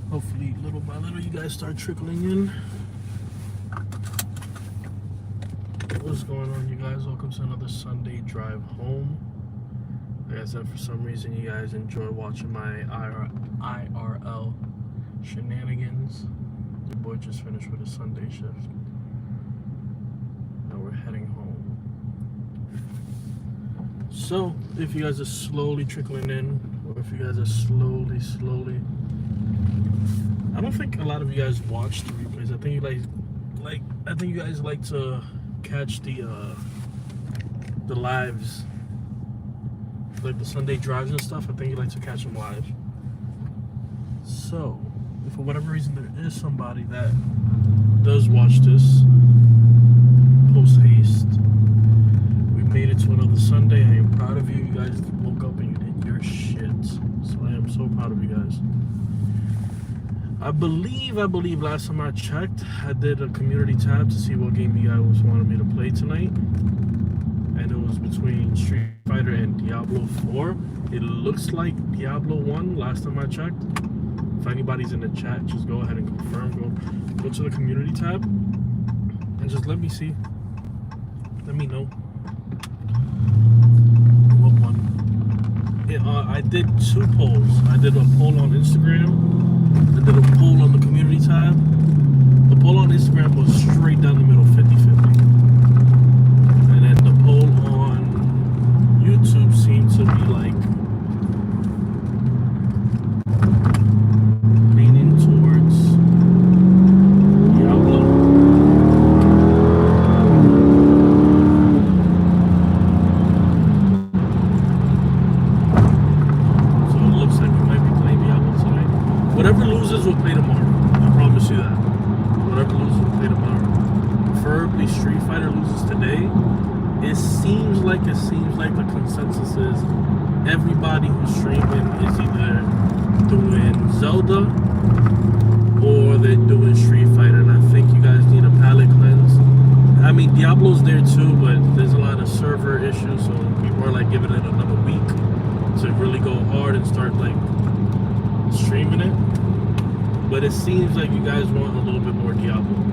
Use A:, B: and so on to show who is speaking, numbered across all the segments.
A: Hopefully, little by little, you guys start trickling in. What's going on, you guys? Welcome to another Sunday drive home. Like I said, for some reason, you guys enjoy watching my IRL shenanigans. Your boy just finished with a Sunday shift. Now we're heading home. So, if you guys are slowly trickling in, or if you guys are slowly, I don't think a lot of you guys watch the replays. I think you I think you guys like to catch the lives, like the Sunday drives and stuff. I think you like to catch them live. So, if for whatever reason there is somebody that does watch this post haste, we made it to another Sunday. I am proud of you. You guys woke up and you did your shit. So I am so proud of you guys. I believe last time I checked, I did a community tab to see what game you guys wanted me to play tonight. And it was between Street Fighter and Diablo 4. It looks like Diablo 1 last time I checked. If anybody's in the chat, just go ahead and confirm. Go to the community tab and just let me see. Let me know what one. I did two polls. I did a poll on Instagram. I did a poll on the community tab. The poll on Instagram was straight down the middle, 50-50. And then the poll on YouTube seemed to be like leaning towards Diablo. So it looks like we might be playing Diablo tonight. Whatever loses, we'll play tomorrow. I promise you that. Whatever loses, we'll play tomorrow. Preferably Street Fighter loses today. It seems like the consensus is everybody who's streaming is either doing Zelda or they're doing Street Fighter, and I think you guys need a palate cleanse. I mean, Diablo's there too, but there's a lot of server issues, so people are like giving it another week to really go hard and start like streaming it. But it seems like you guys want a little bit more Diablo.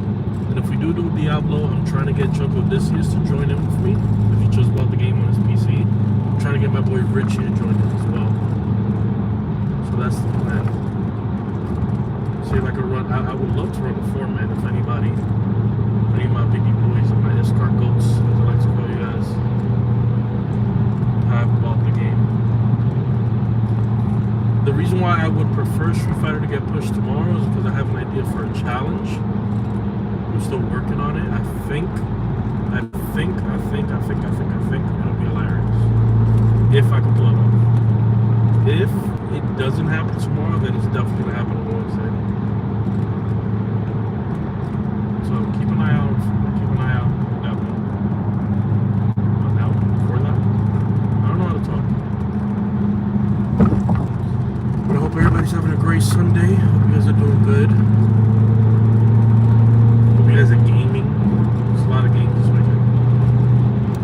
A: And if we do Diablo, I'm trying to get Jungle Odysseus to join in with me. If he just bought the game on his PC, I'm trying to get my boy Richie to join in as well. So that's the plan. See if I can run. I would love to run a format if anybody, any of my baby boys and my escort goats, as I like to call you guys, have bought the game. The reason why I would prefer Street Fighter to get pushed tomorrow is because I have an idea for a challenge. I'm still working on it. I think it'll be hilarious if I can pull it off. If it doesn't happen tomorrow, then it's definitely gonna happen on Wednesday. So keep an eye out. Definitely. Now, before that, I don't know how to talk. But I hope everybody's having a great Sunday. Hope you guys are doing good. Hope you guys are gaming. There's a lot of games this weekend.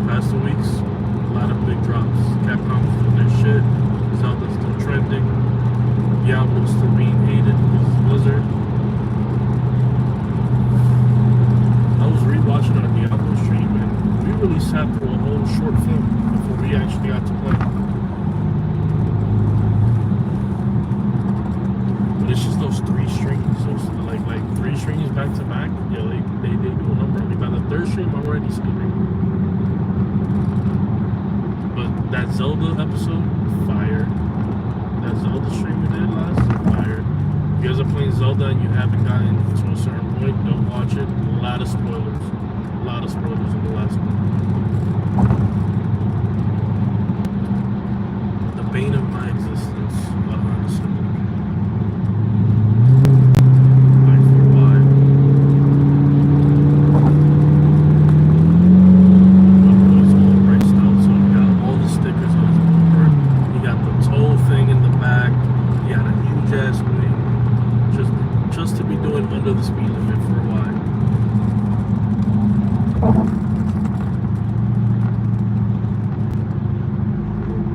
A: Past 2 weeks, a lot of big drops. Capcom's doing their shit. Zelda's still trending. Diablo's still being hated because it's Blizzard. I was rewatching our Diablo stream and we really sat through a whole short film before we actually got to play. It's just those three strings, like three strings back to back. Yeah, they do a number on me. By the third string, I'm already sleeping. But that Zelda episode, fire. That Zelda stream we did last, fire. If you guys are playing Zelda and you haven't gotten to a certain point, don't watch it. A lot of spoilers. A lot of spoilers in the last one. The bane of my existence, honestly. Just to be doing under the speed limit for a while.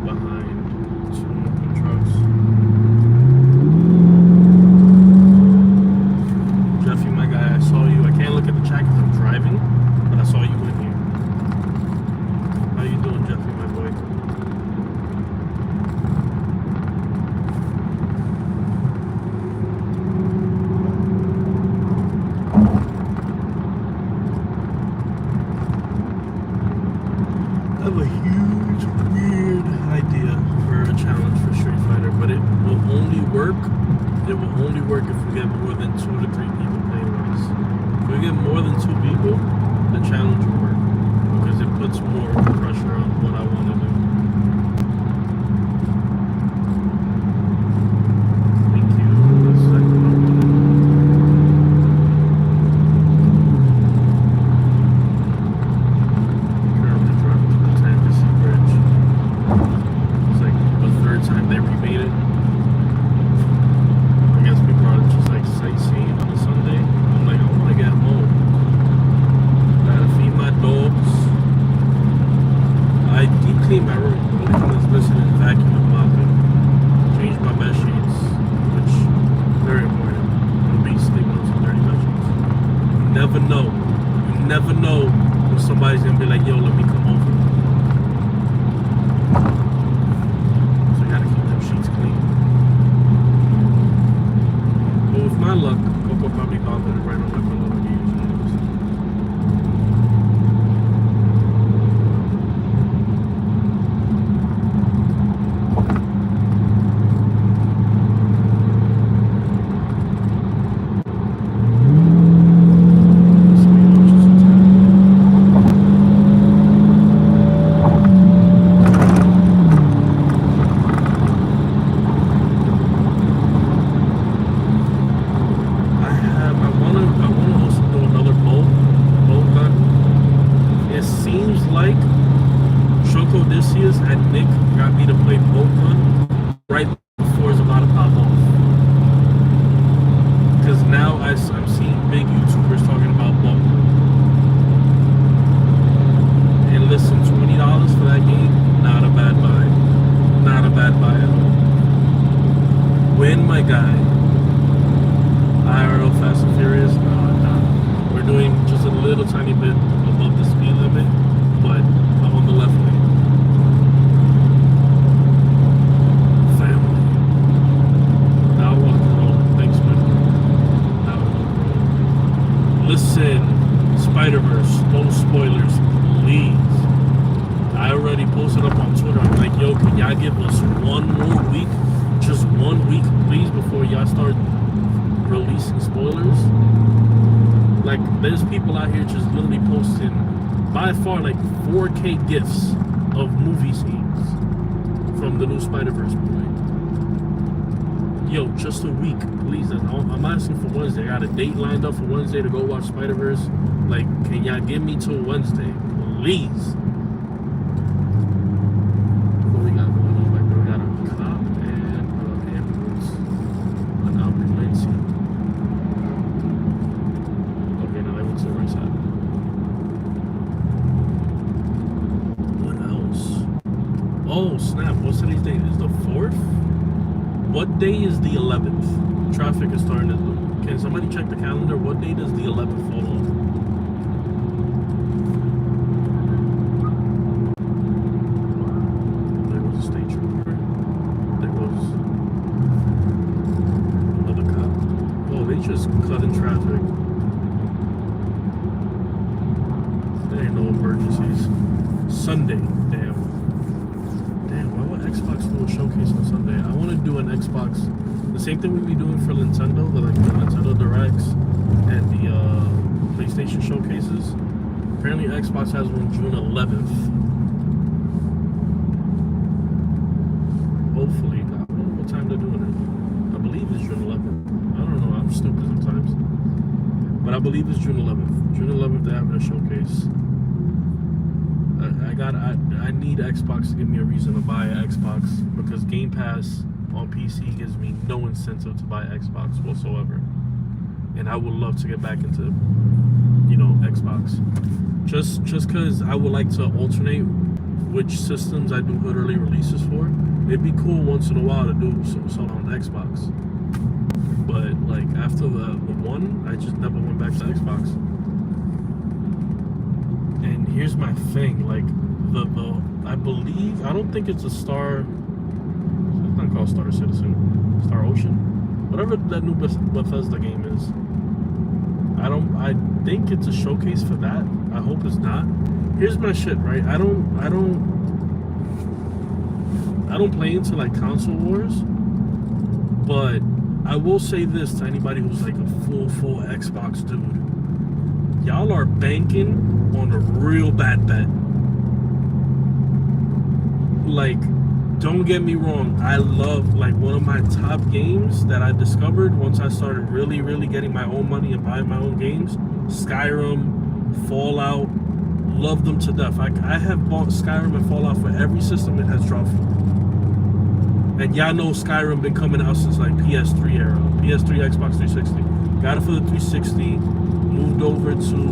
A: Behind two moving trucks. work. It will only work if we get more than 2 to 3 people playing with us. If we get more than 2 people, the challenge will work because it puts more pressure on what I want to do. Thank you. That's like what I wanted. Currently driving to the Tennessee Bridge. It's like the 3rd time they remade it. I guess people are just like sightseeing on a Sunday. I'm like, I want to get home. Gotta feed my dogs. I deep clean my room. The only thing that's missing is vacuum and mopping. Change my bed sheets, which is very important. Don't be sleeping on some dirty bed sheets. You never know. You never know when somebody's gonna be like, yo, let me come over. So you gotta keep them sheets clean. But with my luck, Coco probably bothered it right on my pillow like he usually does. I wanna also do another bolt gun. It seems like Choco Odysseus and Nick got me to play bolt gun right before it's about to pop off. Because now I'm seeing big YouTubers talking about bolt gun. And listen, $20 for that game, not a bad buy. Not a bad buy at all. When my guy IRL Fast and Furious, nah. We're doing just a little tiny bit above the speed limit, but I'm on the left lane. Family. Now walk the road. Thanks, man. Now walk the road. Listen, Spider-Verse, no spoilers, please. I already posted up on Twitter. I'm like, yo, can y'all give us one more week? Just 1 week, please, before y'all start releasing spoilers. Like, there's people out here just literally posting by far like 4K gifs of movie scenes from the new Spider-Verse movie. Yo, just a week, please. I'm asking for Wednesday. I got a date lined up for Wednesday to go watch Spider-Verse. Like, can y'all give me till Wednesday, please? What we got going on back there? We got a cop and an ambulance. An ambulance. Okay, now they went to the right side. What else? Oh, snap. What's today's date? Is the 4th? What day is the 11th? Traffic is starting to... Can somebody check the calendar? What day does the 11th fall on? There was a state trooper. There was another cop. Oh, they just cut in traffic. There ain't no emergencies. Sunday, damn. Why would Xbox do a showcase on Sunday? I want to do an Xbox, the same thing we be doing for Nintendo, the Nintendo Directs and the PlayStation showcases. Apparently Xbox has one June 11th. Hopefully, I don't know what time they're doing it. I believe it's June 11th. I don't know, I'm stupid sometimes. But I believe it's June 11th. June 11th, they're having a showcase. I need Xbox to give me a reason to buy an Xbox, because Game Pass on PC gives me no incentive to buy Xbox whatsoever. And I would love to get back into, you know, Xbox. Just because I would like to alternate which systems I do good early releases for. It'd be cool once in a while to do something on Xbox. But like after the one, I just never went back to Xbox. And here's my thing, like I believe, I don't think it's a Star, it's not called Star Citizen, Star Ocean, whatever that new Bethesda game is. I think it's a showcase for that. I hope it's not. Here's my shit, right? I don't play into like console wars, But I will say this to anybody who's like a full Xbox dude. Y'all are banking on a real bad bet. Like, don't get me wrong, I love, like, one of my top games that I discovered once I started really getting my own money and buying my own games, Skyrim, Fallout, love them to death. I have bought Skyrim and Fallout for every system it has dropped for. And y'all know Skyrim been coming out since like PS3 era, PS3, Xbox 360. Got it for the 360, moved over to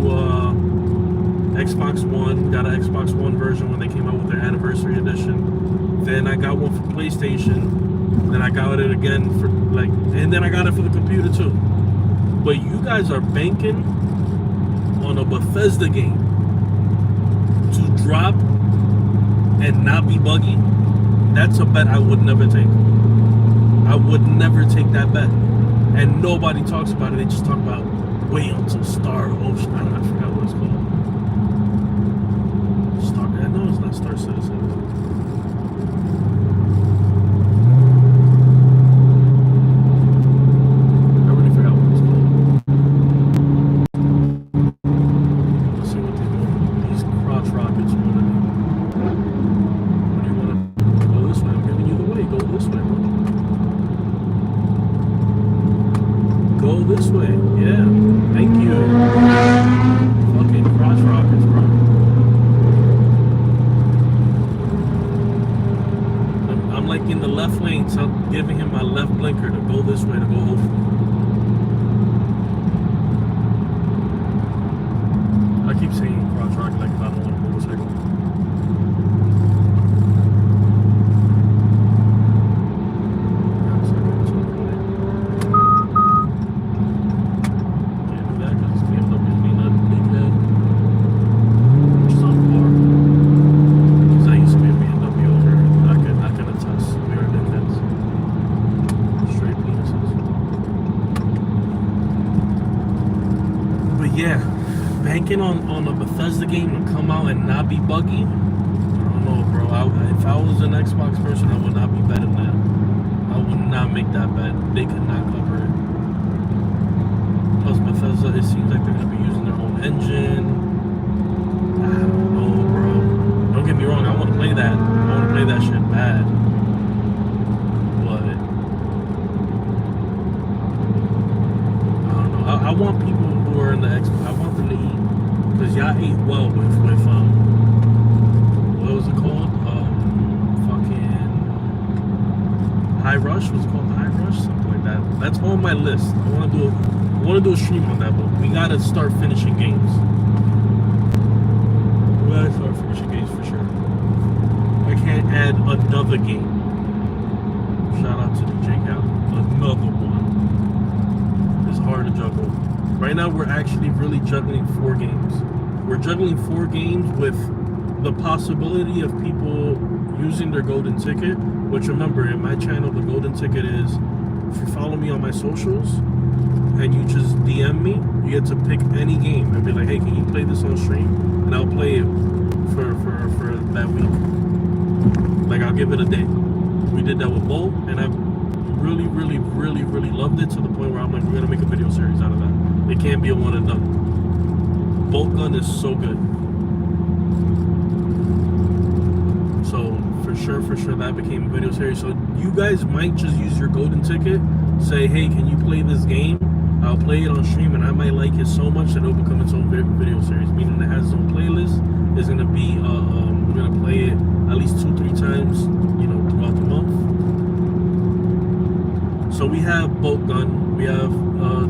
A: Xbox One, got an Xbox One version when they came out with their anniversary edition. Then I got one for PlayStation. Then I got it again for like, and then I got it for the computer too. But you guys are banking on a Bethesda game to drop and not be buggy. That's a bet I would never take. I would never take that bet. And nobody talks about it. They just talk about wait until Star Ocean. I forgot what it's called. I know it's not Star Citizen. I really forgot what it's called. Let's see what these crotch rockets want to do. What do you want to go this way? I'm giving you the way. Go this way, bro. Go this way. Yeah. Thank you. Fucking crotch rockets, bro. I'm like in the left lane, so I'm giving him my left blinker to go this way, to go over. I keep saying crotch rocket like if I don't want a motorcycle. Yeah, banking on a Bethesda game to come out and not be buggy, I don't know, bro. If I was an Xbox person, I would not be betting that. I would not make that bet. They could not cover it. Plus, Bethesda, it seems like they're going to be using their own engine. I don't know, bro. Don't get me wrong, I want to play that. I want to play that shit bad. But I don't know. I want people who are in the Xbox, I want them to eat. Because y'all ate well with what was it called? Fucking High Rush? Was it called High Rush? Something like that. That's on my list. I want to do a stream on that, but we gotta start finishing games. We gotta start finishing games for sure. I can't add another game. Shout out to the Jake Allen. Another one. It's hard to juggle. Right now, we're actually really juggling 4 games. We're juggling 4 games with the possibility of people using their golden ticket, which, remember, in my channel, the golden ticket is, if you follow me on my socials and you just DM me, you get to pick any game and be like, hey, can you play this on stream? And I'll play it for that week. Like, I'll give it a day. We did that with Bolt, and I really loved it to the point where I'm like, we're gonna make a video series out of that. It can't be a one and done. Bolt gun is so good. So for sure that became a video series. So you guys might just use your golden ticket, say, hey, can you play this game? I'll play it on stream, and I might like it so much that it'll become its own video series, meaning it has its own playlist. It's gonna be we're gonna play it at least 2-3 times, throughout the month. So we have Bolt Gun, we have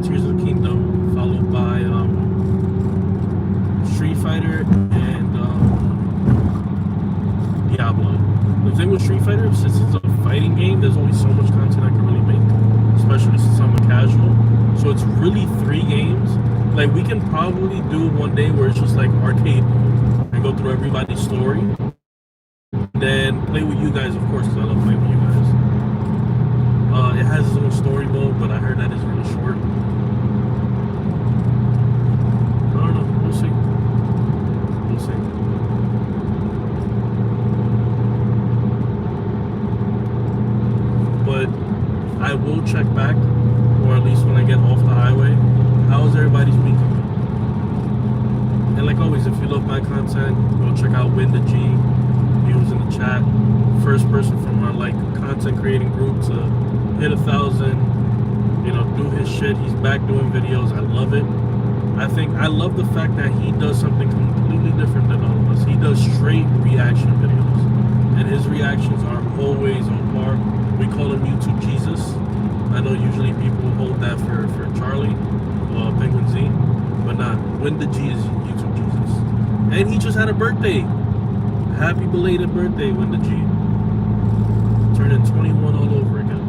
A: Tears of the Kingdom, followed by Street Fighter and Diablo. The thing with Street Fighter, since it's a fighting game, there's only so much content I can really make, especially since I'm a casual. So it's really 3 games. Like, we can probably do one day where it's just like arcade mode and go through everybody's story. Then play with you guys, of course, because I love playing with you guys. It has its own story mode, but I heard that is really short. I don't know. We'll see. We'll see. But I will check back, or at least when I get off the highway, how is everybody's week going? And like always, if you love my content, go check out Win the G. He was in the chat. First person from our like content creating group to hit 1,000, you know, do his shit. He's back doing videos. I love it. I love the fact that he does something completely different than all of us. He does straight reaction videos, and his reactions are always on par. We call him YouTube Jesus. I know usually people hold that for Charlie, Penguin Z, but not. Win the G is YouTube Jesus. And he just had a birthday. Happy belated birthday, Win the G. Turning 21 all over again.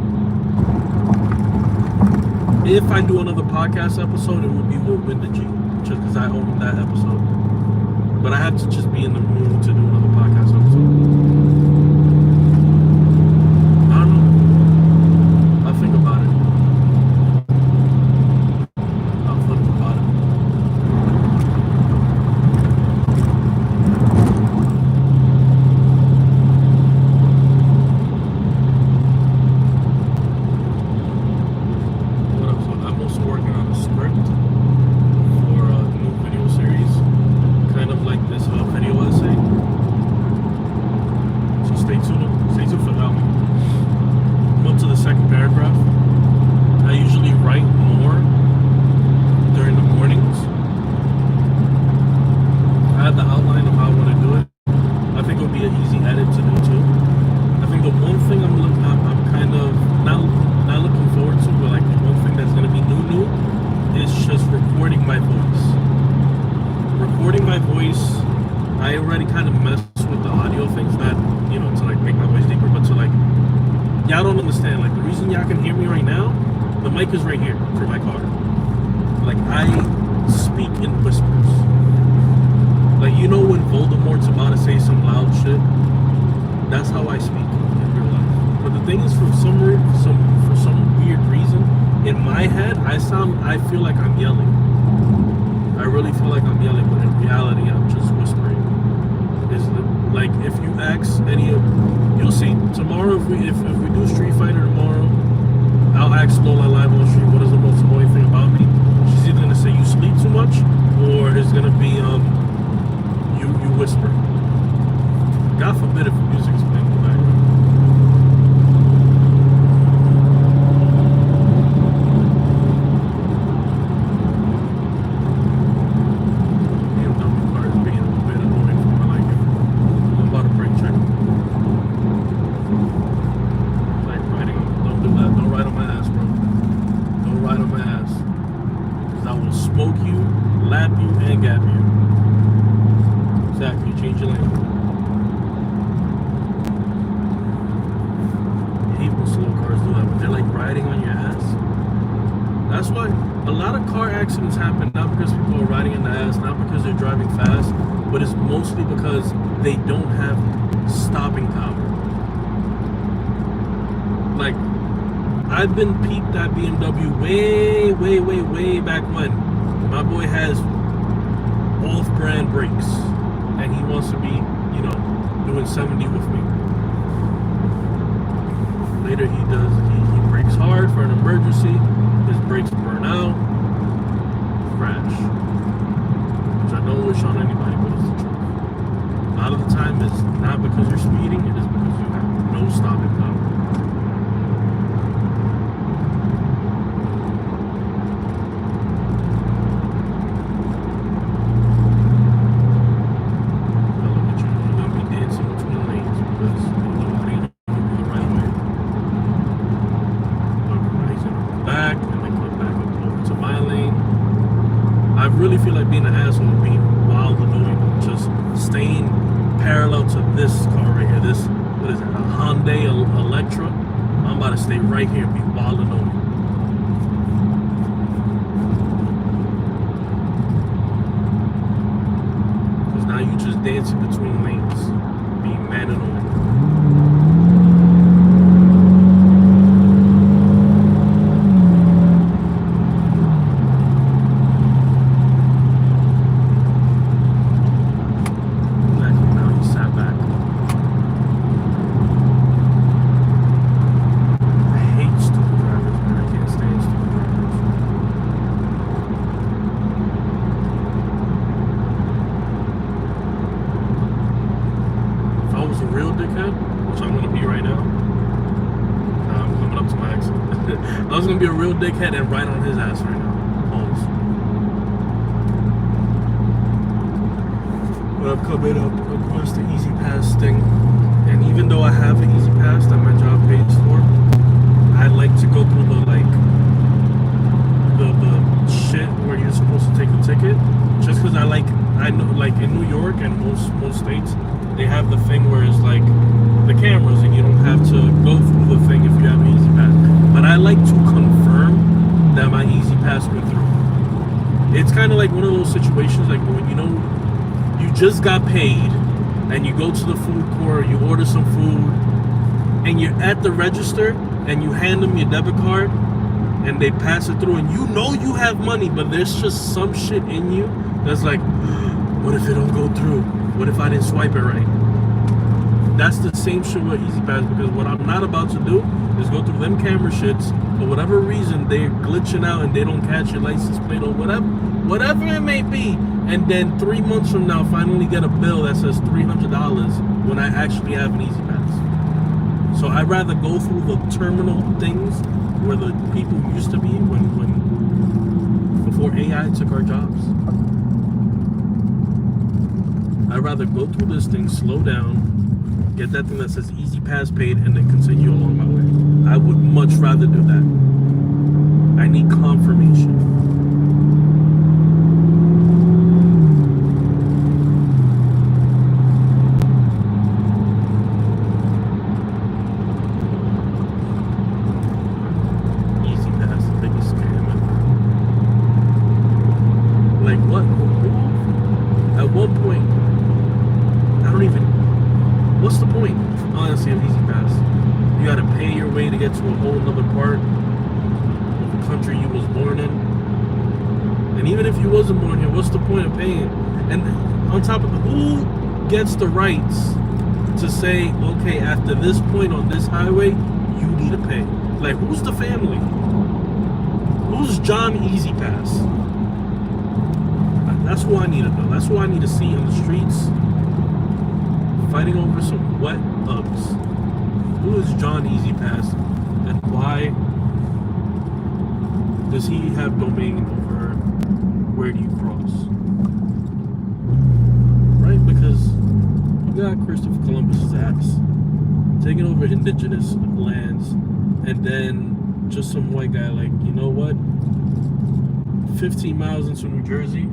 A: If I do another podcast episode, it would be with Win the G, just because I own that episode. But I have to just be in the mood to do another podcast episode. I don't know. I'll think about it. I'll think about it. I'm also working on a script for a new video series, kind of like this video essay. So stay tuned for that one. I'm up to the second paragraph. I usually write more during the mornings. I have the outline of how I want to do it. I think it'll be an easy edit to do too. I think the one thing I'm kind of not looking forward to, but like the one thing that's gonna be new is just recording my voice. Recording my voice, I already kind of messed with the audio things, not, you know, to like make my voice deeper, but to like, y'all don't understand, like the reason y'all can hear me right now, the mic is right here for my car. Like I speak in whispers. Like, you know when Voldemort's about to say some loud shit? That's how I speak in real life. But the thing is, for some weird reason, in my head, I feel like I'm yelling. I really feel like I'm yelling, but in reality, I'm just whispering. Like, if you ask any of, you'll see tomorrow, if we do Street Fighter tomorrow, I'll ask Lola live on stream, what is the most annoying thing about me? She's either gonna say you sleep too much, or it's gonna be you whisper. God forbid if music is playing in the background. BMW car is being a bit annoying for my liking. I'm about to brake check. Like riding, don't do that. Don't ride on my ass, bro. Don't ride on my ass. Because I will smoke you, lap you, and gap you. Exactly, change your lane. Slow cars do that, but they're like riding on your ass. That's why a lot of car accidents happen, not because people are riding in the ass, not because they're driving fast, but it's mostly because they don't have stopping power. Like, I've been peeped at BMW way back when. My boy has off-brand brakes, and he wants to be, you know, doing 70 with me. Later he brakes hard for an emergency, his brakes burn out, crash. Which I don't wish on anybody, but it's the truth. A lot of the time it's not because you're speeding, it is because you have no stopping power. Now look at you, you're gonna be dancing between lanes because nobody knows the right way. Back and then come back over to my lane. I really feel like being an asshole and being wild annoying, just staying parallel to this car right here. This, what is it, a Hyundai Elantra? I'm about to stay right here and be wild annoying. Because now you just dancing between lanes, being man annoying. I hate stupid drivers, man. I can't stand Guy's gonna be a real dickhead and write on his ass right now. Pause. But I'm coming up across the Easy Pass thing, and even though I have an Easy Pass that my job pays for, I like to go through the shit where you're supposed to take a ticket, just because I know like in New York and most states they have the thing where it's like the cameras and you don't have to go through the thing if you have an Easy Pass. But I like to confirm that my Easy Pass went through. It's kind of like one of those situations like when you know you just got paid and you go to the food court, you order some food, and you're at the register and you hand them your debit card and they pass it through and you know you have money, but there's just some shit in you that's like, what if it don't go through? What if I didn't swipe it right? That's the same shit with Easy Pass, because what I'm not about to do is go through them camera shits. For whatever reason, they're glitching out and they don't catch your license plate or whatever it may be. And then 3 months from now, finally get a bill that says $300 when I actually have an Easy Pass. So I'd rather go through the terminal things where the people used to be when before AI took our jobs. I'd rather go through this thing, slow down, get that thing that says Easy Pass paid, and then continue along my way. I would much rather do that. I need confirmation. Easy Pass, the biggest scam ever. Like what? At one point, I don't even. What's the point, honestly, of Easy Pass? You gotta pay your way to get to a whole other part of the country you was born in. And even if you wasn't born here, what's the point of paying? And on top of who gets the rights to say, okay, after this point on this highway, you need to pay? Like, who's the family? Who's John Easy Pass? That's who I need to know. That's who I need to see on the streets fighting over some wet thugs. Who is John Easy Pass, and why does he have domain over where do you cross? Right? Because you got Christopher Columbus's ass taking over indigenous lands, and then just some white guy like, you know what? 15 miles into New Jersey,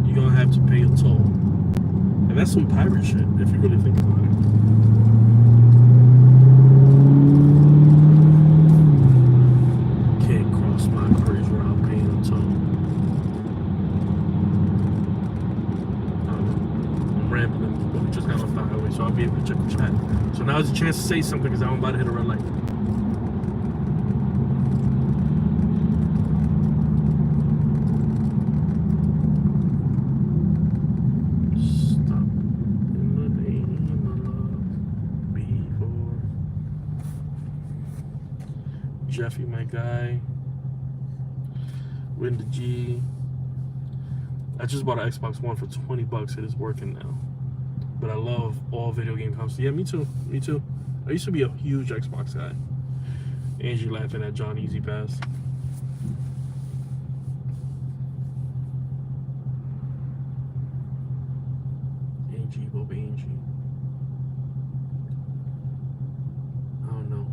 A: you're gonna have to pay a toll. And that's some pirate shit, if you really think about it. Can't cross my bridge without paying a toll. I'm rambling, but we just got off the highway, so I'll be able to check the chat. So now's a chance to say something, because I'm about to hit a red light. Jeffy, my guy. Win the G. I just bought an Xbox One for $20. It is working now. But I love all video game consoles. Yeah, me too. Me too. I used to be a huge Xbox guy. Angie laughing at John Easy Pass. Angie, Bob Angie. I don't know.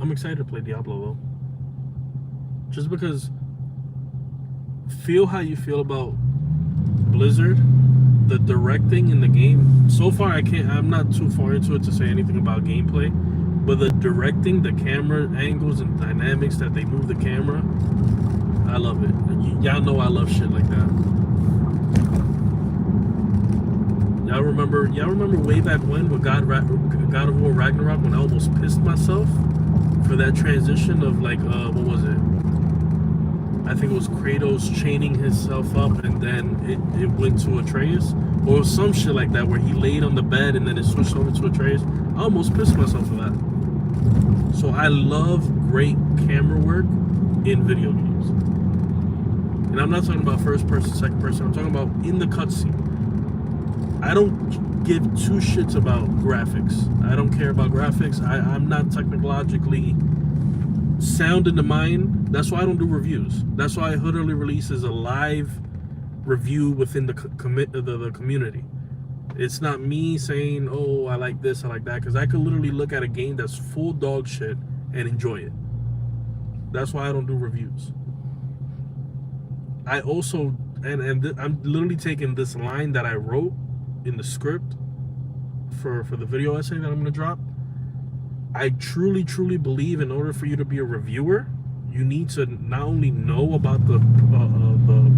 A: I'm excited to play Diablo though. Just because feel how you feel about Blizzard, the directing in the game. So far I'm not too far into it to say anything about gameplay, but the directing, the camera angles and dynamics that they move the camera, I love it. Y'all know I love shit like that. Y'all remember way back when with God of War Ragnarok, when I almost pissed myself for that transition of like what was it? I think it was Kratos chaining himself up and then it went to Atreus, or some shit like that where he laid on the bed and then it switched over to Atreus. I almost pissed myself for that. So I love great camera work in video games. And I'm not talking about first person, second person. I'm talking about in the cutscene. I don't give two shits about graphics. I don't care about graphics. I'm not technologically sound in the mind That's why I don't do reviews. That's why Hood Early Release is a live review within the community. It's not me saying, oh, I like this, I like that, because I could literally look at a game that's full dog shit and enjoy it. That's why I don't do reviews. I also, I'm literally taking this line that I wrote in the script for the video essay that I'm going to drop. I truly believe in order for you to be a reviewer, you need to not only know about the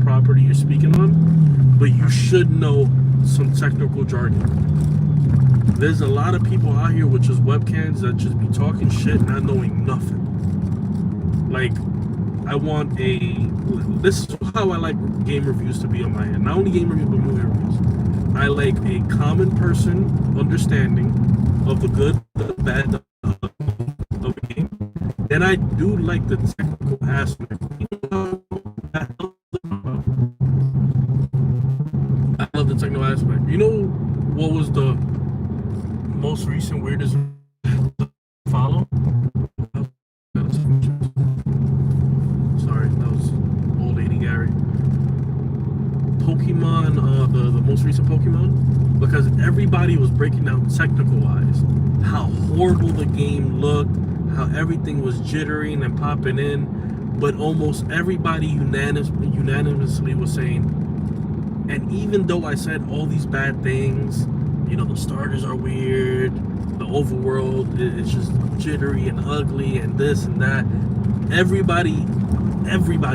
A: property you're speaking on, but you should know some technical jargon. There's a lot of people out here with just webcams that just be talking shit, not knowing nothing. Like, this is how I like game reviews to be on my end. Not only game reviews, but movie reviews. I like a common person understanding of the good, the bad, of a game. And I do like the technical aspect. I love the technical aspect. You know what was the most recent weirdest follow? Sorry, that was old lady Gary. Pokemon, the most recent Pokemon, because everybody was breaking down technical wise how horrible the game looked, how everything was jittering and popping in, but almost everybody unanimously was saying, and even though I said all these bad things, you know, the starters are weird, the overworld is just jittery and ugly and this and that, everybody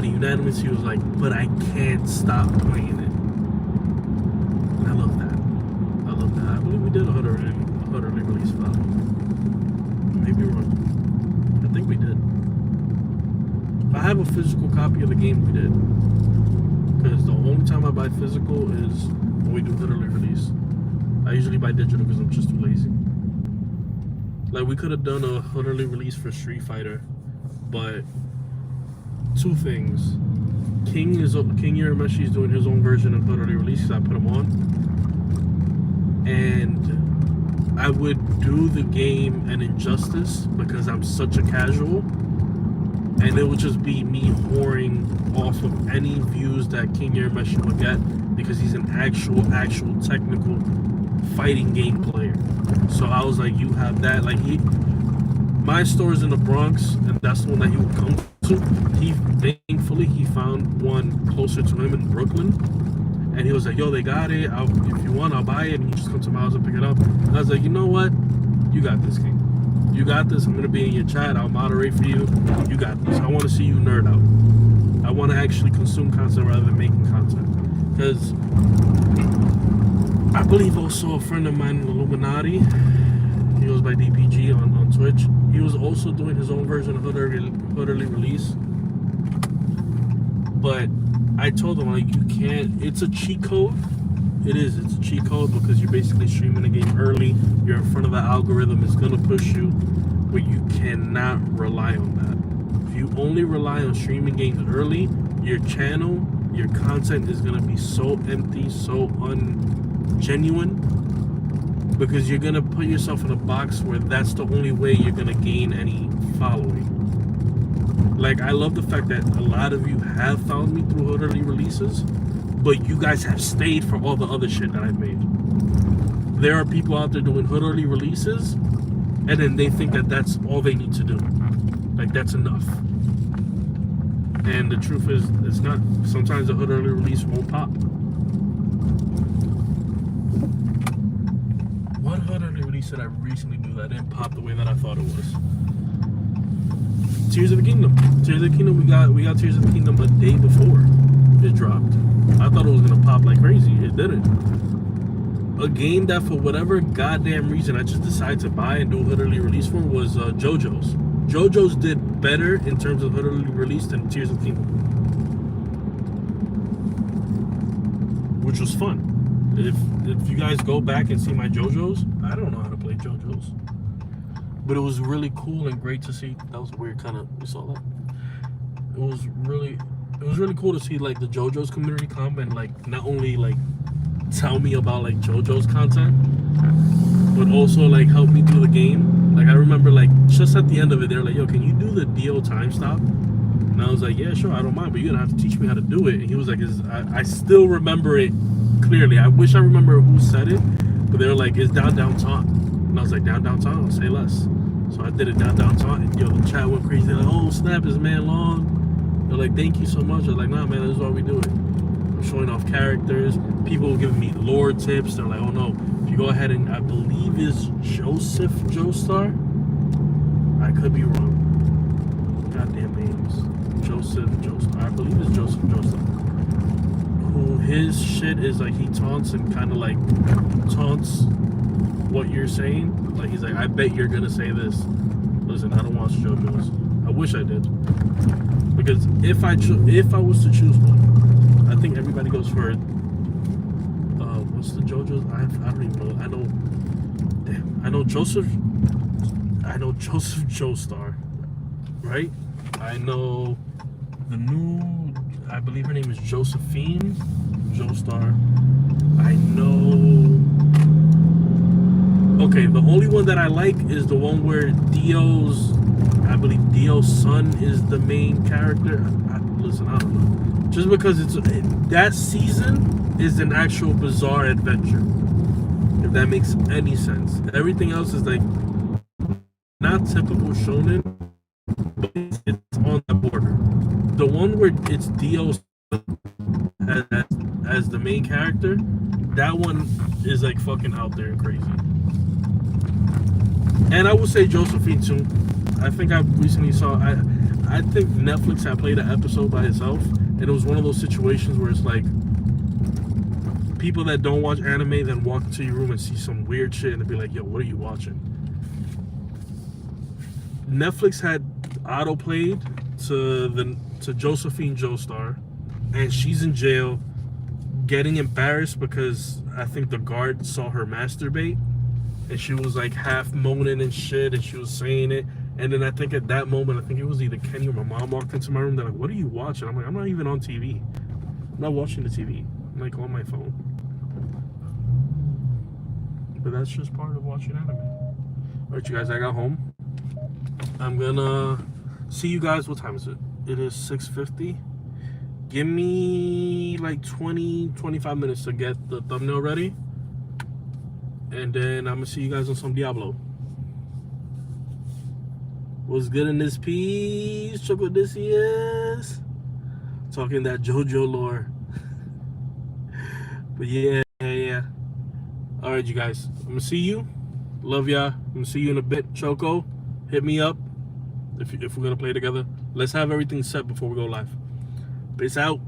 A: unanimously was like, but I can't stop playing it. And I love that. I believe we did a Hood Early Release file. Maybe wrong. I think we did. If I have a physical copy of the game, we did. Because the only time I buy physical is when we do Hood Early Release. I usually buy digital because I'm just too lazy. Like, we could have done a Hood Early Release for Street Fighter, but two things. King Urameshi is doing his own version of Hood Early Release because I put him on. And I would do the game an injustice because I'm such a casual, and it would just be me whoring off of any views that King Urameshi would get because he's an actual technical fighting game player. So I was like, you have that. Like, my store's in the Bronx, and that's the one that he would come to. Thankfully he found one closer to him in Brooklyn, and he was like, yo, they got it, if you want, I'll buy it, and you just come to my house and pick it up. And I was like, you know what, you got this, King, you got this. I'm gonna be in your chat, I'll moderate for you, you got this. I want to see you nerd out. I want to actually consume content rather than making content, because I believe also a friend of mine, Illuminati, he goes by DPG on Twitch, he was also doing his own version of Hood Early Release. But I told him, like, you can't, it's a cheat code. It's a cheat code because you're basically streaming the game early. You're in front of the algorithm, it's gonna push you, but you cannot rely on that. If you only rely on streaming games early, your channel, your content is gonna be so empty, so ungenuine, because you're gonna put yourself in a box where that's the only way you're gonna gain any following. Like, I love the fact that a lot of you have found me through Hood Early Releases, but you guys have stayed for all the other shit that I've made. There are people out there doing Hood Early Releases, and then they think that that's all they need to do. Like, that's enough. And the truth is, it's not. Sometimes the Hood Early Release won't pop. One Hood Early Release that I recently knew that didn't pop the way that I thought it was. Tears of the Kingdom. Tears of the Kingdom, we got Tears of the Kingdom a day before it dropped. I thought it was gonna pop like crazy. It didn't. A game that for whatever goddamn reason I just decided to buy and do a Hood Early Release for was JoJo's. JoJo's did better in terms of Hood Early Release than Tears of the Kingdom, which was fun. If you guys go back and see my JoJo's, I don't know how to play JoJo's, but it was really cool and great to see. That was a weird kind of, you saw that? It was really cool to see like the JoJo's community come and like not only like tell me about like JoJo's content, but also like help me through the game. Like, I remember like just at the end of it, they're like, yo, can you do the DO time stop? And And I was like, yeah, sure, I don't mind, but you're gonna have to teach me how to do it. And he was like, I still remember it clearly. I wish I remember who said it, but they were like, it's down taunt. And I was like, down taunt, I'll say less. So I did it down taunt, and yo, the chat went crazy. They're like, oh snap, is man long? They're like, thank you so much. I was like, nah man, this is why we do it. I'm showing off characters. People giving me lore tips. They're like, oh no, if you go ahead and, I believe is Joseph Joestar. I could be wrong. Goddamn names. Joseph Joestar. I believe it's Joseph Joestar. Who his shit is like, he taunts and kind of like taunts what you're saying. Like he's like, I bet you're gonna say this. Listen, I don't watch JoJo's. I wish I did, because if I was to choose one, I think everybody goes for what's the JoJo's? I don't even know. I know Joseph Joestar, right? I know the new, I believe her name is Josephine Joestar. I know. Okay, the only one that I like is the one where I believe Dio's son is the main character. Listen, I don't know. Just because that season is an actual bizarre adventure, if that makes any sense. Everything else is like not typical shonen, but it's on the border. The one where it's Dio's as the main character, that one is like fucking out there and crazy. And I would say Josephine too. I think I recently saw, I think Netflix had played an episode by itself, and it was one of those situations where it's like people that don't watch anime then walk into your room and see some weird shit and they'll be like, yo, what are you watching? Netflix had auto-played to Josephine Joestar, and she's in jail getting embarrassed because I think the guard saw her masturbate, and she was like half moaning and shit, and she was saying it. And then I think at that moment, I think it was either Kenny or my mom walked into my room. They're like, what are you watching? I'm like, I'm not even on TV. I'm not watching the TV. I'm like on my phone. But that's just part of watching anime. Alright, you guys, I got home. I'm gonna see you guys. What time is it? It is 6:50. Give me like 20-25 minutes to get the thumbnail ready, and then I'm gonna see you guys on some Diablo. What's good in this piece? Check what this is. Talking that JoJo lore. But yeah. Alright, you guys, I'm gonna see you. Love y'all. I'm gonna see you in a bit. Choco, hit me up if we're gonna play together. Let's have everything set before we go live. Peace out.